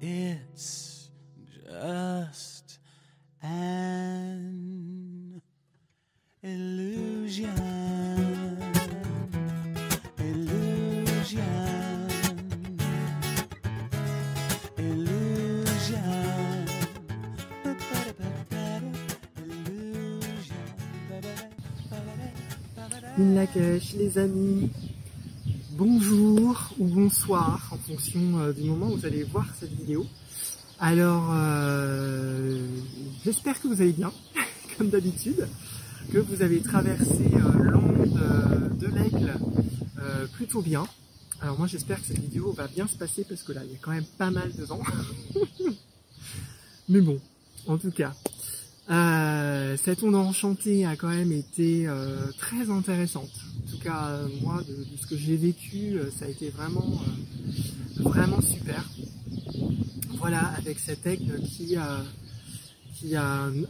It's just an illusion. Illusion. Illusion. Lakesh, les amis, bonjour ou bonsoir en fonction du moment où vous allez voir cette vidéo. Alors, j'espère que vous allez bien, comme d'habitude, que vous avez traversé l'onde de l'aigle plutôt bien. Alors moi j'espère que cette vidéo va bien se passer parce que là il y a quand même pas mal de vent. Mais bon, en tout cas, cette onde enchantée a quand même été très intéressante. En tout cas, moi, de ce que j'ai vécu, ça a été vraiment, vraiment super. Voilà, avec cet aigle qui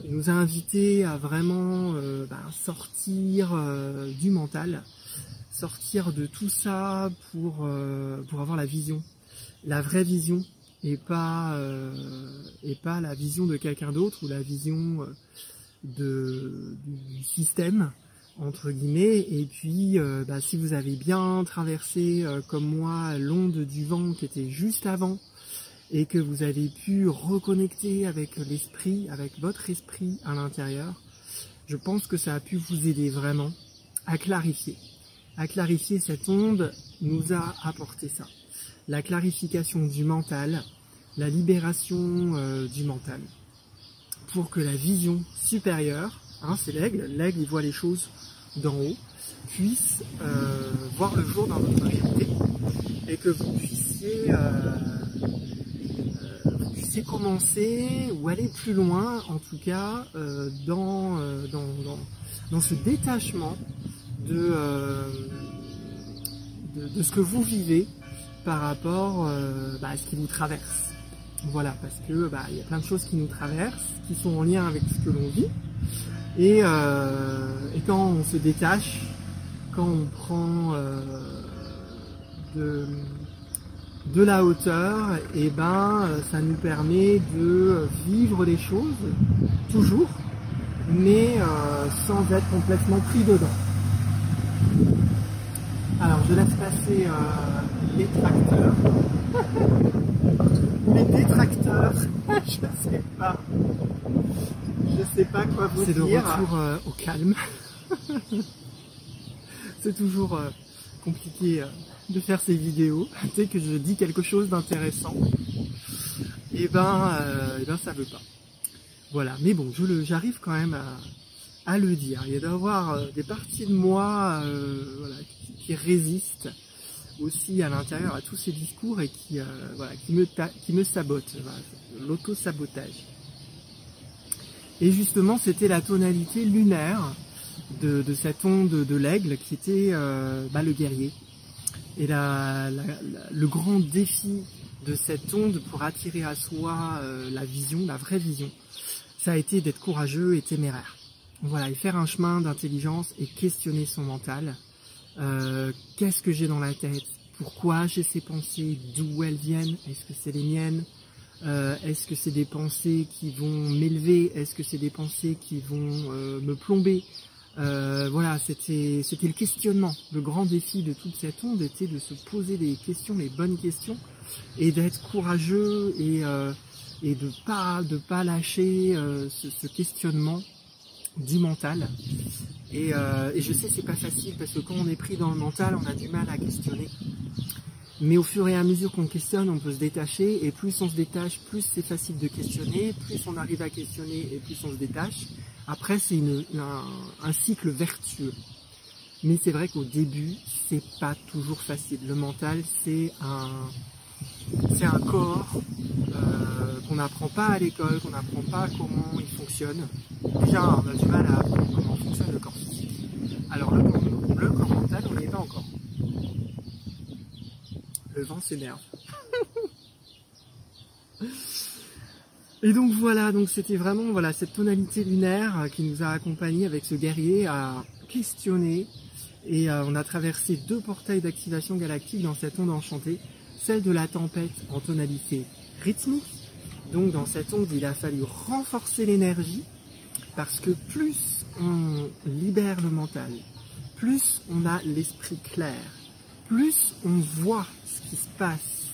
nous a invités à vraiment sortir du mental, sortir de tout ça pour avoir la vision, la vraie vision. Et pas la vision de quelqu'un d'autre ou la vision du système entre guillemets. Et puis si vous avez bien traversé comme moi l'onde du vent qui était juste avant et que vous avez pu reconnecter avec l'esprit, avec votre esprit à l'intérieur, je pense que ça a pu vous aider vraiment à clarifier. Cette onde nous a apporté ça. La clarification du mental, la libération du mental, pour que la vision supérieure, c'est l'aigle il voit les choses d'en haut, puisse voir le jour dans votre réalité, et que vous puissiez commencer ou aller plus loin, en tout cas dans ce détachement de ce que vous vivez par rapport à ce qui vous traverse. Voilà, parce que il y a plein de choses qui nous traversent, qui sont en lien avec ce que l'on vit. Et quand on se détache, quand on prend de la hauteur, et ça nous permet de vivre les choses toujours, mais sans être complètement pris dedans. Alors je laisse passer les tracteurs. Les détracteurs, je sais pas quoi vous dire. C'est le retour au calme. C'est toujours compliqué de faire ces vidéos. Dès que je dis quelque chose d'intéressant, et ça veut pas. Voilà, mais bon, j'arrive quand même à le dire. Il y a d'avoir des parties de moi qui résistent aussi à l'intérieur à tous ces discours et qui me sabotent, l'auto-sabotage. Et justement, c'était la tonalité lunaire de cette onde de l'aigle qui était le guerrier. Et le grand défi de cette onde pour attirer à soi la vision, la vraie vision, ça a été d'être courageux et téméraire. Voilà, et faire un chemin d'intelligence et questionner son mental. Qu'est-ce que j'ai dans la tête? Pourquoi j'ai ces pensées? D'où elles viennent? Est-ce que c'est les miennes? Est-ce que c'est des pensées qui vont m'élever? Est-ce que c'est des pensées qui vont me plomber? Voilà, c'était le questionnement. Le grand défi de toute cette onde était de se poser des questions, les bonnes questions, et d'être courageux et de pas lâcher ce questionnement du mental. Et je sais c'est pas facile parce que quand on est pris dans le mental on a du mal à questionner, mais au fur et à mesure qu'on questionne on peut se détacher, et plus on se détache plus c'est facile de questionner, plus on arrive à questionner et plus on se détache. Après c'est un cycle vertueux, mais c'est vrai qu'au début c'est pas toujours facile. Le mental c'est un corps qu'on n'apprend pas à l'école, qu'on n'apprend pas comment il fonctionne. Déjà, on a du mal à apprendre comment fonctionne le corps physique. Alors le corps mental, on n'y est pas encore. Le vent s'énerve. Et donc voilà, c'était vraiment cette tonalité lunaire qui nous a accompagnés avec ce guerrier à questionner. Et on a traversé 2 portails d'activation galactique dans cette onde enchantée. Celle de la tempête en tonalité rythmique. Donc dans cette onde, il a fallu renforcer l'énergie, parce que plus on libère le mental, plus on a l'esprit clair, plus on voit ce qui se passe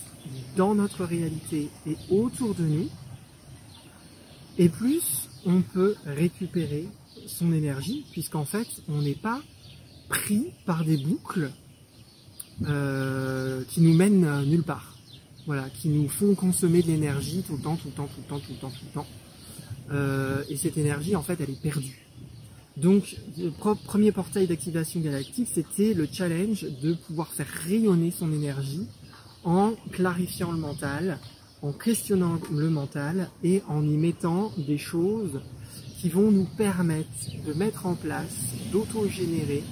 dans notre réalité et autour de nous, et plus on peut récupérer son énergie, puisqu'en fait, on n'est pas pris par des boucles qui nous mènent nulle part. Voilà, qui nous font consommer de l'énergie tout le temps, et cette énergie, en fait, elle est perdue. Donc, le premier portail d'activation galactique, c'était le challenge de pouvoir faire rayonner son énergie en clarifiant le mental, en questionnant le mental et en y mettant des choses qui vont nous permettre de mettre en place, d'autogénérer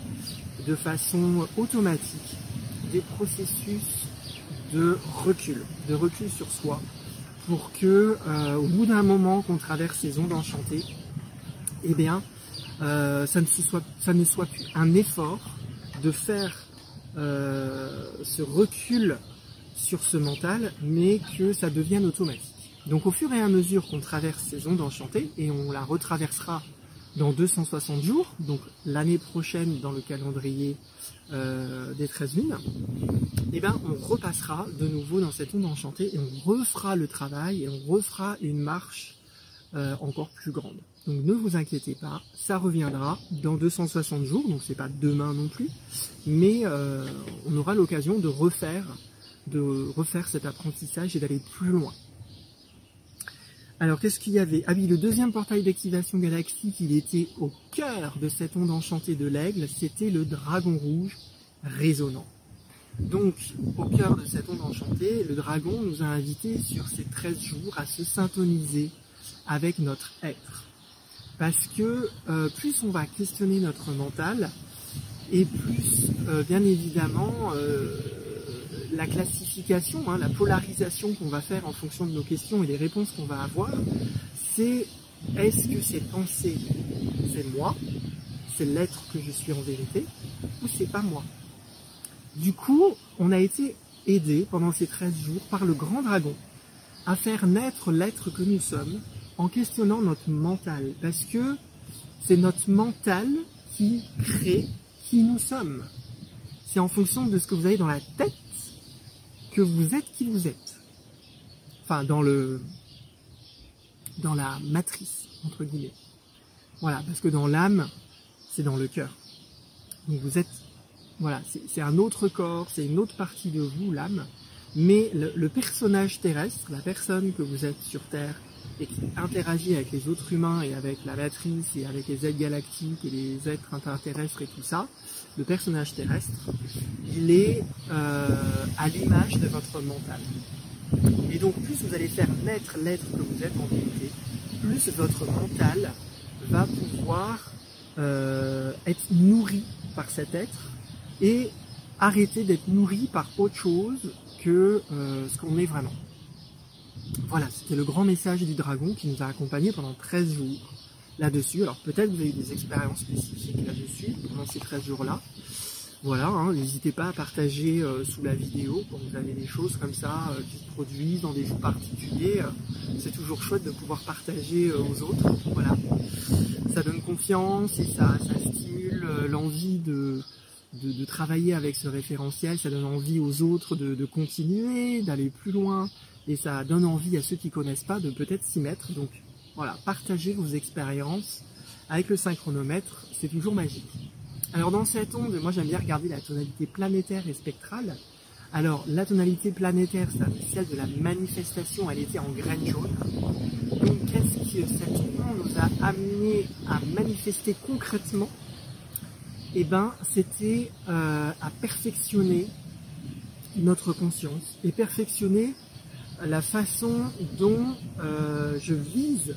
de façon automatique des processus de recul sur soi, pour que au bout d'un moment qu'on traverse ces ondes enchantées, eh bien, ça ne soit plus un effort de faire ce recul sur ce mental, mais que ça devienne automatique. Donc au fur et à mesure qu'on traverse ces ondes enchantées, et on la retraversera dans 260 jours, donc l'année prochaine dans le calendrier des 13 lunes, eh ben, on repassera de nouveau dans cette onde enchantée et on refera le travail et on refera une marche encore plus grande. Donc ne vous inquiétez pas, ça reviendra dans 260 jours, donc c'est pas demain non plus, mais on aura l'occasion de refaire cet apprentissage et d'aller plus loin. Alors qu'est-ce qu'il y avait? Ah oui, le deuxième portail d'activation galactique, il était au cœur de cette onde enchantée de l'aigle, c'était le dragon rouge résonnant. Donc, au cœur de cette onde enchantée, le dragon nous a invités sur ces 13 jours à se syntoniser avec notre être. Parce que plus on va questionner notre mental, et plus, bien évidemment, la classification, la polarisation qu'on va faire en fonction de nos questions et des réponses qu'on va avoir, c'est est-ce que ces pensées, c'est moi, c'est l'être que je suis en vérité, ou c'est pas moi? Du coup, on a été aidé pendant ces 13 jours par le grand dragon à faire naître l'être que nous sommes en questionnant notre mental, parce que c'est notre mental qui crée qui nous sommes. C'est en fonction de ce que vous avez dans la tête que vous êtes qui vous êtes. Enfin, dans la matrice, entre guillemets. Voilà, parce que dans l'âme, c'est dans le cœur. Donc vous êtes, voilà, c'est un autre corps, c'est une autre partie de vous, l'âme. Mais le personnage terrestre, la personne que vous êtes sur Terre, et qui interagit avec les autres humains et avec la matrice et avec les êtres galactiques et les êtres interterrestres et tout ça, le personnage terrestre, il est à l'image de votre mental. Et donc plus vous allez faire naître l'être que vous êtes en vérité, plus votre mental va pouvoir être nourri par cet être et arrêter d'être nourri par autre chose que ce qu'on est vraiment. Voilà, c'était le grand message du dragon qui nous a accompagnés pendant 13 jours là-dessus. Alors peut-être vous avez eu des expériences spécifiques là-dessus pendant ces 13 jours-là. Voilà, n'hésitez pas à partager sous la vidéo quand vous avez des choses comme ça qui se produisent dans des jours particuliers. C'est toujours chouette de pouvoir partager aux autres. Voilà, ça donne confiance et ça stimule l'envie de travailler avec ce référentiel. Ça donne envie aux autres de continuer, d'aller plus loin. Et ça donne envie à ceux qui ne connaissent pas de peut-être s'y mettre. Donc voilà, partagez vos expériences avec le synchronomètre, c'est toujours magique. Alors dans cette onde, moi j'aime bien regarder la tonalité planétaire et spectrale. Alors la tonalité planétaire, c'est celle de la manifestation, elle était en graine jaune. Donc qu'est-ce que cette onde nous a amené à manifester concrètement? Eh bien c'était à perfectionner notre conscience et perfectionner la façon dont je vise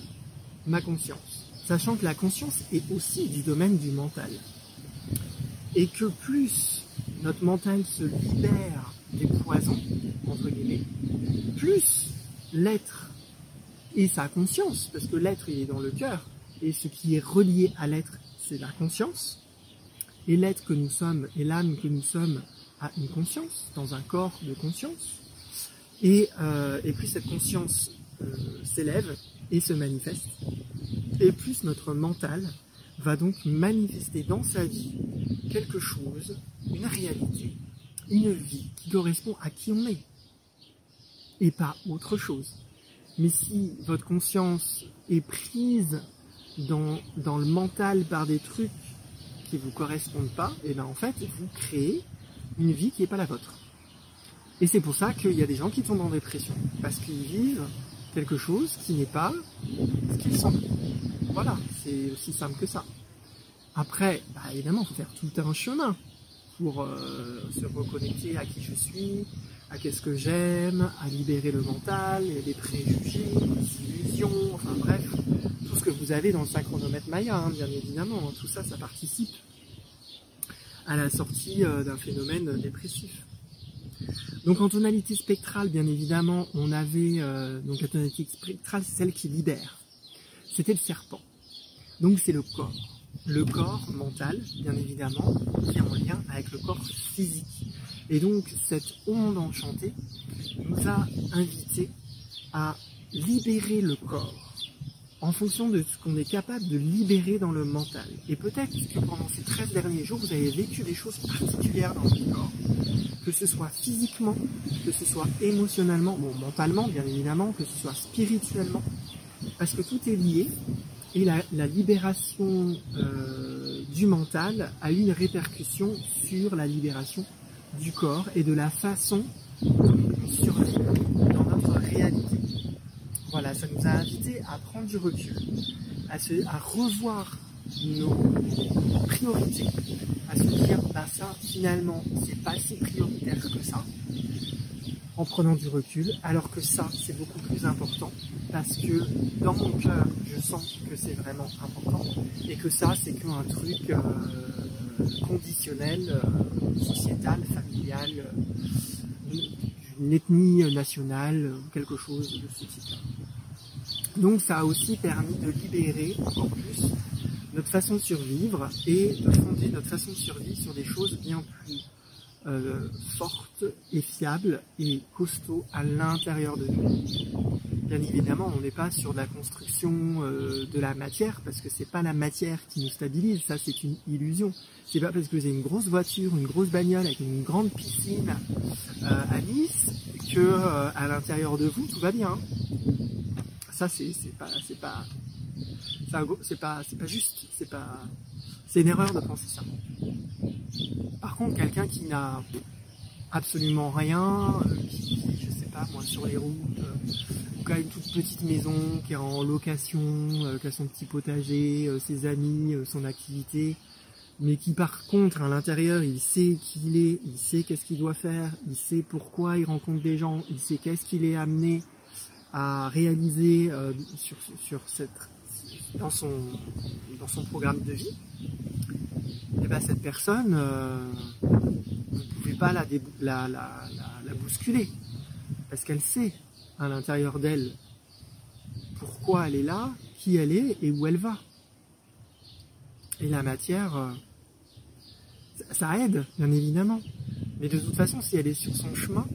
ma conscience, sachant que la conscience est aussi du domaine du mental. Et que plus notre mental se libère des poisons, entre guillemets, plus l'être et sa conscience, parce que l'être il est dans le cœur, et ce qui est relié à l'être, c'est la conscience, et l'être que nous sommes, et l'âme que nous sommes, a une conscience, dans un corps de conscience, Et plus cette conscience s'élève et se manifeste, et plus notre mental va donc manifester dans sa vie quelque chose, une réalité, une vie qui correspond à qui on est, et pas autre chose. Mais si votre conscience est prise dans le mental par des trucs qui ne vous correspondent pas, et bien en fait, vous créez une vie qui n'est pas la vôtre. Et c'est pour ça qu'il y a des gens qui tombent en dépression, parce qu'ils vivent quelque chose qui n'est pas ce qu'ils sont. Voilà, c'est aussi simple que ça. Après, bah évidemment, il faut faire tout un chemin pour se reconnecter à qui je suis, à qu'est-ce que j'aime, à libérer le mental, les préjugés, les illusions, enfin bref, tout ce que vous avez dans le synchronomètre Maya, hein, bien évidemment, tout ça, ça participe à la sortie d'un phénomène dépressif. Donc en tonalité spectrale, bien évidemment, on avait, donc la tonalité spectrale, c'est celle qui libère. C'était le serpent. Donc c'est le corps. Le corps mental, bien évidemment, qui est en lien avec le corps physique. Et donc cette onde enchantée nous a invités à libérer le corps en fonction de ce qu'on est capable de libérer dans le mental. Et peut-être que pendant ces 13 derniers jours, vous avez vécu des choses particulières dans votre corps. Que ce soit physiquement, que ce soit émotionnellement, bon, mentalement bien évidemment, que ce soit spirituellement, parce que tout est lié, et la libération du mental a eu une répercussion sur la libération du corps et de la façon dont on survit dans notre réalité. Voilà, ça nous a invités à prendre du recul, à revoir nos priorités, à se dire, bah ça, finalement, c'est pas si prioritaire que ça, en prenant du recul, alors que ça, c'est beaucoup plus important, parce que dans mon cœur, je sens que c'est vraiment important, et que ça, c'est qu'un truc conditionnel, sociétal, familial, une ethnie nationale, quelque chose de ce type-là. Donc ça a aussi permis de libérer encore plus notre façon de survivre et de fonder notre façon de survivre sur des choses bien plus fortes et fiables et costauds à l'intérieur de nous. Bien évidemment, on n'est pas sur de la construction de la matière, parce que c'est pas la matière qui nous stabilise, ça c'est une illusion. C'est pas parce que vous avez une grosse voiture, une grosse bagnole avec une grande piscine à Nice que à l'intérieur de vous tout va bien. Ça c'est pas juste, c'est une erreur de penser ça. Par contre, quelqu'un qui n'a absolument rien, qui vit, je sais pas moi, sur les routes, ou qui a une toute petite maison, qui est en location, qui a son petit potager, ses amis, son activité, mais qui par contre à l'intérieur il sait qui il est, il sait qu'est-ce qu'il doit faire, il sait pourquoi il rencontre des gens, il sait qu'est-ce qu'il est amené à réaliser dans son programme de vie, et ben cette personne, vous ne pouvez pas la bousculer, parce qu'elle sait à l'intérieur d'elle pourquoi elle est là, qui elle est et où elle va. Et la matière, ça aide, bien évidemment. Mais de toute façon, si elle est sur son chemin,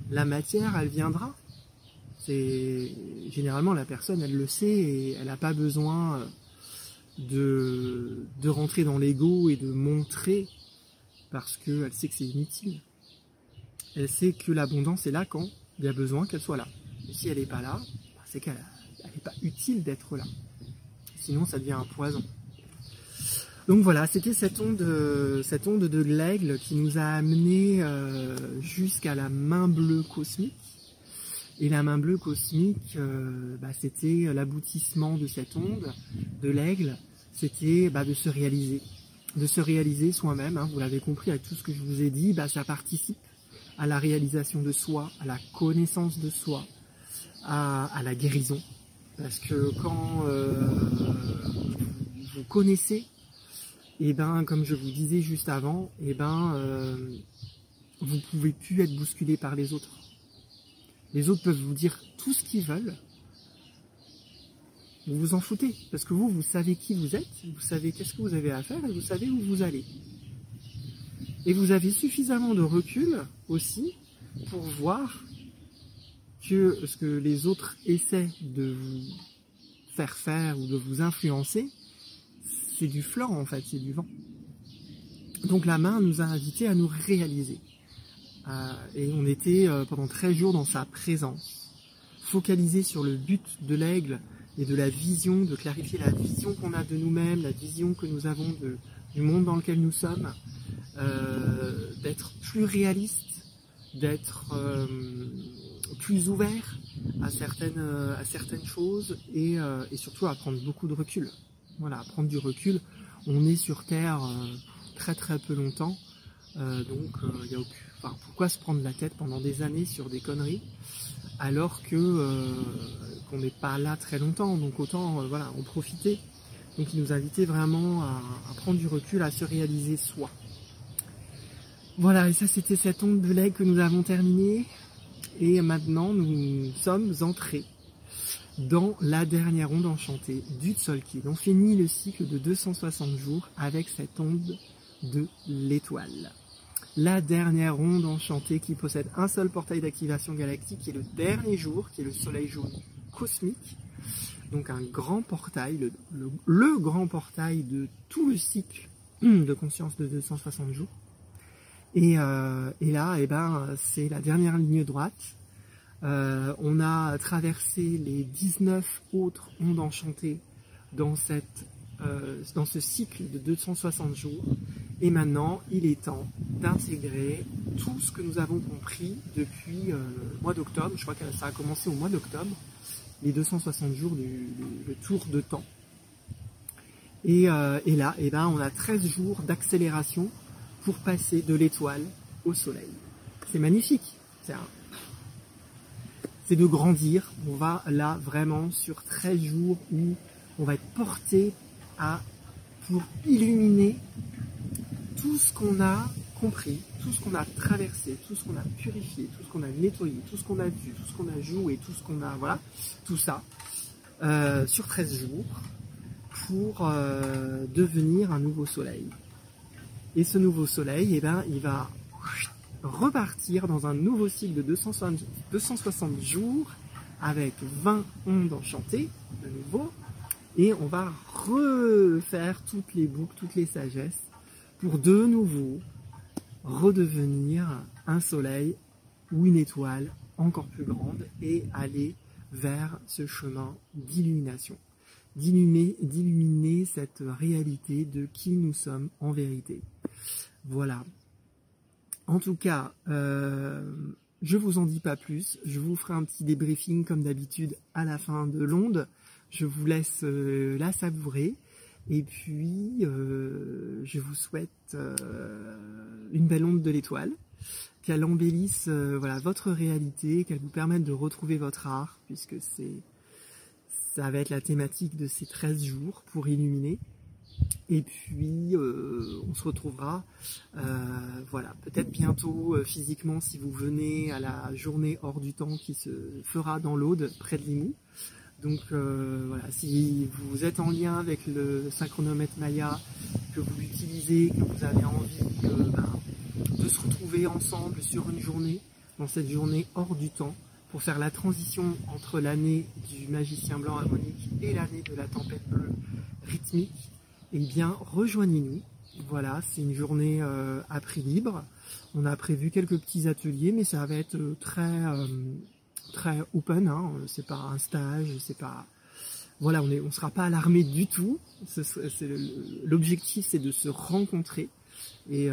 la matière, elle viendra. Généralement, la personne, elle le sait et elle n'a pas besoin de rentrer dans l'ego et de montrer, parce qu'elle sait que c'est inutile. Elle sait que l'abondance est là quand il y a besoin qu'elle soit là. Et si elle n'est pas là, c'est qu'elle n'est pas utile d'être là. Sinon, ça devient un poison. Donc voilà, c'était cette onde de l'aigle qui nous a amené jusqu'à la main bleue cosmique. Et la main bleue cosmique, c'était l'aboutissement de cette onde de l'aigle. C'était de se réaliser soi-même. Hein, vous l'avez compris avec tout ce que je vous ai dit, ça participe à la réalisation de soi, à la connaissance de soi, à la guérison. Parce que quand vous connaissez, et comme je vous disais juste avant, vous ne pouvez plus être bousculé par les autres. Les autres peuvent vous dire tout ce qu'ils veulent. Vous vous en foutez, parce que vous savez qui vous êtes, vous savez qu'est-ce que vous avez à faire et vous savez où vous allez. Et vous avez suffisamment de recul aussi pour voir que ce que les autres essaient de vous faire ou de vous influencer, c'est du flanc en fait, c'est du vent. Donc la main nous a invités à nous réaliser. Et on était pendant 13 jours dans sa présence, focalisés sur le but de l'aigle et de la vision, de clarifier la vision qu'on a de nous-mêmes, la vision que nous avons du monde dans lequel nous sommes, d'être plus réaliste, d'être plus ouvert à certaines choses et surtout à prendre beaucoup de recul. Voilà, à prendre du recul. On est sur Terre très très peu longtemps, donc pourquoi se prendre la tête pendant des années sur des conneries alors que qu'on n'est pas là très longtemps, donc autant voilà, en profiter. Donc il nous invitait vraiment à prendre du recul, à se réaliser soi. Voilà, et ça c'était cette onde de l'aigle que nous avons terminée. Et maintenant nous sommes entrés dans la dernière onde enchantée du Tzolk'in. On finit le cycle de 260 jours avec cette onde de l'étoile. La dernière onde enchantée qui possède un seul portail d'activation galactique, qui est le dernier jour, qui est le soleil jaune cosmique. Donc un grand portail, le grand portail de tout le cycle de conscience de 260 jours. Et là, c'est la dernière ligne droite. On a traversé les 19 autres ondes enchantées dans ce cycle de 260 jours. Et maintenant, il est temps d'intégrer tout ce que nous avons compris depuis le mois d'octobre. Je crois que ça a commencé au mois d'octobre, les 260 jours le tour de temps. Et là, on a 13 jours d'accélération pour passer de l'étoile au soleil. C'est magnifique. C'est de grandir. On va là vraiment sur 13 jours où on va être porté pour illuminer tout ce qu'on a compris, tout ce qu'on a traversé, tout ce qu'on a purifié, tout ce qu'on a nettoyé, tout ce qu'on a vu, tout ce qu'on a joué, tout ce qu'on a, voilà, tout ça, sur 13 jours pour devenir un nouveau soleil. Et ce nouveau soleil, il va repartir dans un nouveau cycle de 260 jours avec 20 ondes enchantées de nouveau, et on va refaire toutes les boucles, toutes les sagesses pour de nouveau redevenir un soleil ou une étoile encore plus grande et aller vers ce chemin d'illumination, d'illuminer cette réalité de qui nous sommes en vérité. Voilà. En tout cas, je vous en dis pas plus. Je vous ferai un petit débriefing comme d'habitude à la fin de l'onde. Je vous laisse la savourer. Et puis, je vous souhaite une belle onde de l'étoile, qu'elle embellisse voilà, votre réalité, qu'elle vous permette de retrouver votre art, puisque ça va être la thématique de ces 13 jours pour illuminer. Et puis, on se retrouvera, voilà, peut-être bientôt physiquement si vous venez à la journée hors du temps qui se fera dans l'Aude, près de Limoux. Donc voilà, si vous êtes en lien avec le synchronomètre Maya, que vous l'utilisez, que vous avez envie de se retrouver ensemble sur une journée, dans cette journée hors du temps, pour faire la transition entre l'année du magicien blanc harmonique et l'année de la tempête bleue rythmique, eh bien rejoignez-nous. Voilà, c'est une journée à prix libre. On a prévu quelques petits ateliers, mais ça va être très open, hein. C'est pas un stage, c'est pas, voilà, on sera pas alarmé du tout. L'objectif, c'est de se rencontrer et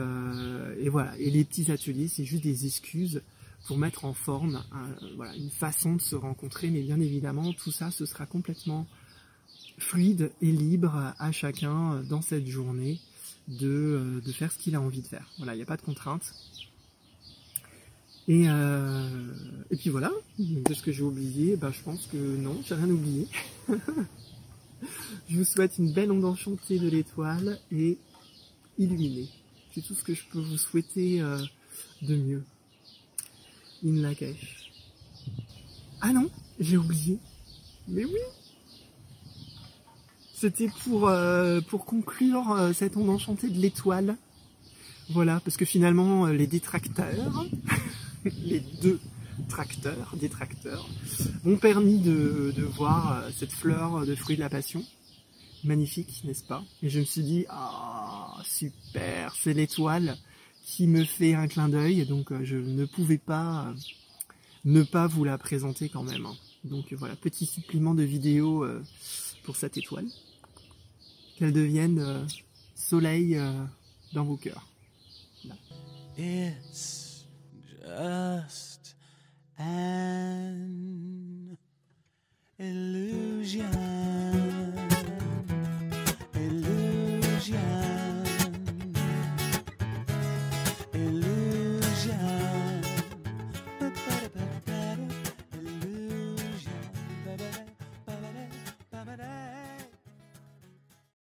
voilà. Et les petits ateliers, c'est juste des excuses pour mettre en forme voilà, une façon de se rencontrer, mais bien évidemment, tout ça, ce sera complètement fluide et libre à chacun dans cette journée de faire ce qu'il a envie de faire. Voilà, il n'y a pas de contrainte. Et puis voilà, de ce que j'ai oublié, je pense que non, j'ai rien oublié. Je vous souhaite une belle onde enchantée de l'étoile et illuminée. C'est tout ce que je peux vous souhaiter de mieux. In Lakesh. Ah non, j'ai oublié. Mais oui, c'était pour conclure cette onde enchantée de l'étoile. Voilà, parce que finalement, les détracteurs, les deux détracteurs, m'ont permis de voir cette fleur de fruit de la passion. Magnifique, n'est-ce pas? Et je me suis dit, ah, super, c'est l'étoile qui me fait un clin d'œil, donc je ne pouvais pas ne pas vous la présenter quand même. Donc voilà, petit supplément de vidéo pour cette étoile. Qu'elle devienne soleil dans vos cœurs. Là. It's